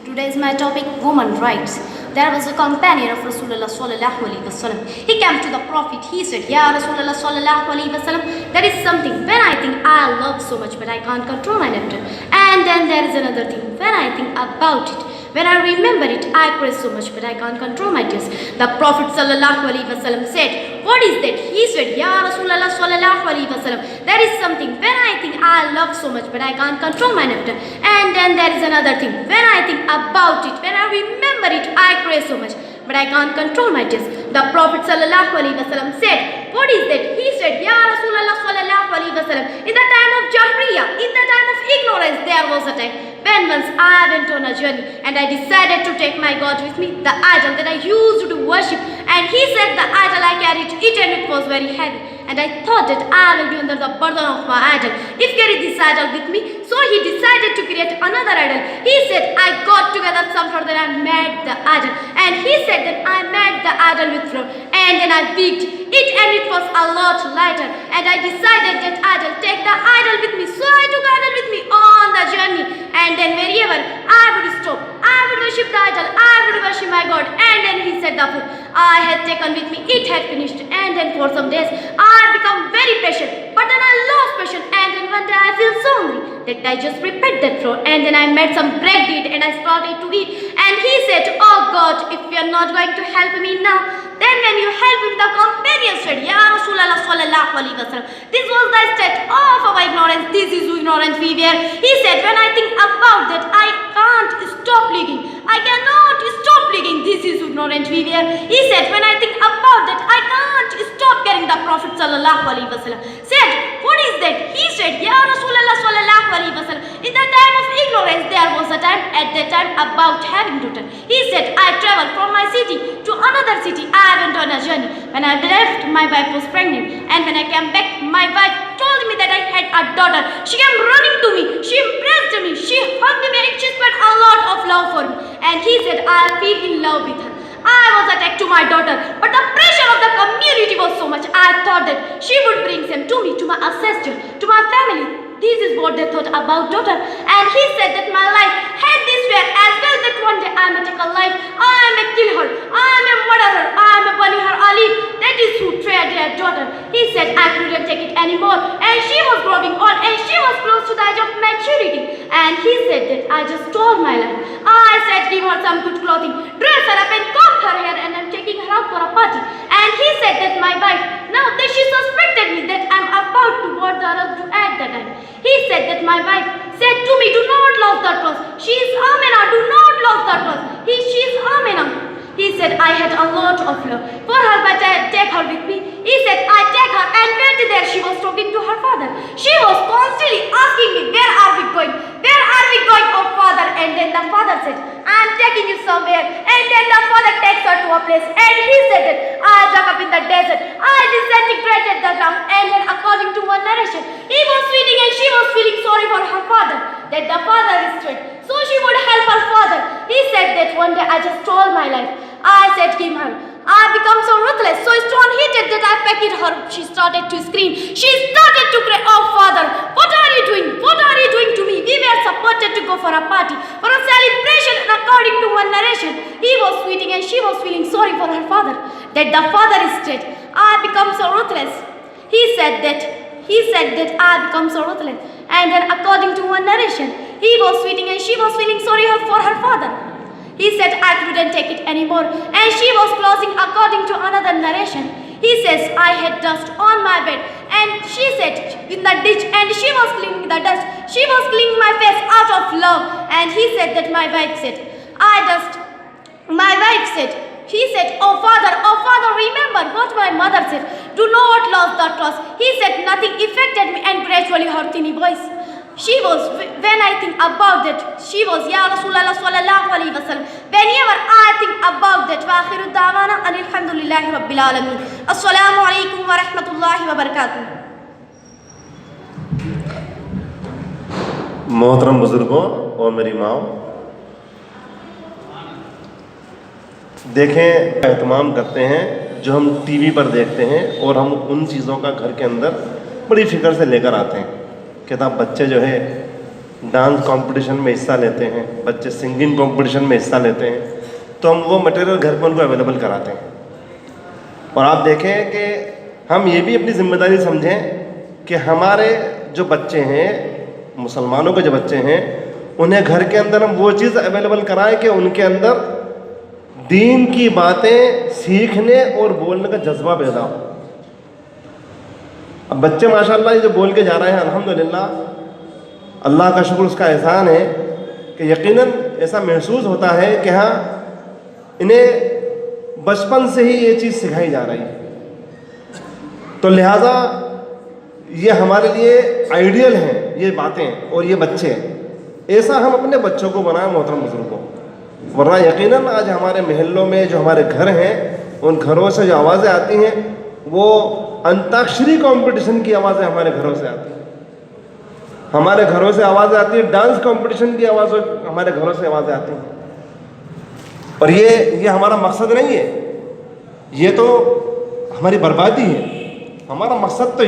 Today is my topic, women rights. There was a companion of Rasulullah sallallahu alaihi wasallam. He came to the Prophet. He said, Ya Rasulullah sallallahu alaihi wasallam, there is something when I think I love so much but I can't control my laughter. And then there is another thing when I think about it. When I remember it, I cry so much but I can't control my tears. The Prophet sallallahu alaihi wasallam said, what is that? He said, Ya Rasulullah sallallahu alaihi wasallam, there is something when I think I love so much but I can't control my laughter. And then there is another thing when I think about it, when I remember it, I cry so much but I can't control my tears. The Prophet sallallahu alaihi wasallam said, what is that? He said, Ya Rasulullah sallallahu alaihi wasallam, in the time of Jahriya, in the time of ignorance, there was a time when once I went on a journey and I decided to take my God with me, the idol that I used to worship. And he said the idol I carried it and it was very heavy. And I thought that I will be under the burden of my idol if carry this idol with me. So he decided to create another idol. He said, I got together some flour that I made the idol. And he said that I made the idol with flour. And then I baked it and it was a lot lighter. And I decided that I will take the idol with me. So I took idol with me on the journey. And then wherever I would stop, I would worship the idol, I would worship my God. And then he said the food I had taken with me, it had finished. And then for some days I become very patient. But then I lost patience. And then one day I feel so hungry that I just prepared that flour. And then I made some bread and I started to eat. And he said, oh God, if you are not going to help me now, then when you help him, the companion said, Ya Rasulullah sallallahu alaihi wasallam, this was the state of our ignorance. This is ignorance we were. He said, when I think about that, I can't stop leaking. I cannot stop leaking. This is ignorant we were. He said, when I think about that, I can't stop getting the Prophet sallallahu alaihi wasallam. Said, what is that? He said, Ya Rasulullah sallallahu alaihi wasallam, in the time of ignorance, there was a time at that time about having daughter. He said, I traveled from my city to another city. I went on a journey. When I left, my wife was pregnant. And when I came back, my wife told me that I had a daughter. She came running to me. She embraced me. She hugged me and she spread a lot of love for me. And he said, I feel in love with her. I was attached to my daughter, but the pressure of the community was so much. I thought that she would bring them to me, to my ancestors, to my family. This is what they thought about daughter. And he said that my life had this way as well, that one day I may take a life, I may kill her, I may murder her, I may burn her alive. That is who tried their daughter. He said I couldn't take it anymore. And she was growing old and she was close to the age of maturity. And he said that I just stole my life. I said give her some good clothing, dress her up and comb her hair, and I'm taking her out for a party. And he said that my wife, now that she suspected me that I'm about to board the Rajdu at that time. He said that my wife said to me, do not lose the trust. She is Amina, do not lose the trust. She is Amina. He said, I had a lot of love for her, but I take her with me. He said, I take her, and went there. She was talking to her father. She was constantly asking me, where are we going? Where are we going, oh father? And then the father said, I am taking you somewhere. And then the father takes her to a place. And he said that I dug up in the desert. I disintegrated the ground. And then according to one narration, he was sweating and she was feeling sorry for her father, that the father is straight. So she would help her father. He said that one day I just stole my life. I said, give her. I become so ruthless, so strong heated that I pecked her. She started to scream. She started to cry, oh father, what are you doing? What are you doing to me? We were supported to go for a party, for a celebration, and according to one narration, he was sweating and she was feeling sorry for her father, that the father is dead. I become so ruthless. He said that I become so ruthless. And then according to one narration, he was sweating and she was feeling sorry for her father. He said, I couldn't take it anymore. And she was closing according to another narration. He says, I had dust on my bed. And she said, in the ditch, and she was cleaning the dust. She was cleaning my face out of love. And he said that my wife said, he said, oh father, remember what my mother said. Do not lose the trust. He said, nothing affected me, and gradually her teeny voice. She was, when I think about that, she was, Ya Rasulullah sallallahu alaihi wasallam. Whenever I think about that, wa akhiru da'wana alhamdulillahi rabbil alamin. Assalamu alaikum wa rahmatullahi wa barakatuh. मोहतरम बुजुर्गों और मेरी माँ, देखें एहतमाम करते हैं जो हम टीवी पर देखते हैं और हम उन चीज़ों का घर के अंदर बड़ी फिक्र से लेकर आते हैं कि तब बच्चे जो है डांस कंपटीशन में हिस्सा लेते हैं, बच्चे सिंगिंग कंपटीशन में हिस्सा लेते हैं, तो हम वो मटेरियल घर पर उनको अवेलेबल कराते हैं। और आप देखें कि हम ये भी अपनी जिम्मेदारी समझें कि हमारे जो बच्चे हैं, मुसलमानों के जो बच्चे हैं, उन्हें घर के अंदर हम वो चीज़ अवेलेबल कराएं कि उनके अंदर दीन की बातें सीखने और बोलने का जज्बा पैदा हो। अब बच्चे माशाल्लाह ये जो बोल के जा रहे हैं, अल्हम्दुलिल्लाह अल्लाह का शुक्र, उसका एहसान है कि यकीनन ऐसा महसूस होता है कि हाँ, इन्हें बचपन से ही ये चीज़ सिखाई जा रही है। तो लिहाजा ये हमारे लिए आइडियल हैं ये बातें और ये बच्चे। ऐसा हम अपने बच्चों को बनाएं मोहतरम बुजुर्गों, वरना यकीनन आज हमारे महल्लों में जो हमारे घर हैं, उन घरों से जो आवाज़ें आती हैं वो अंताक्षरी कंपटीशन की आवाज़ें हमारे घरों से आती हैं। हमारे घरों से आवाज़ें आती हैं, डांस कंपटीशन की आवाज़ें हमारे घरों से आवाज़ें आती हैं। और ये हमारा मकसद नहीं है, ये तो हमारी बर्बादी है। हमारा मकसद तो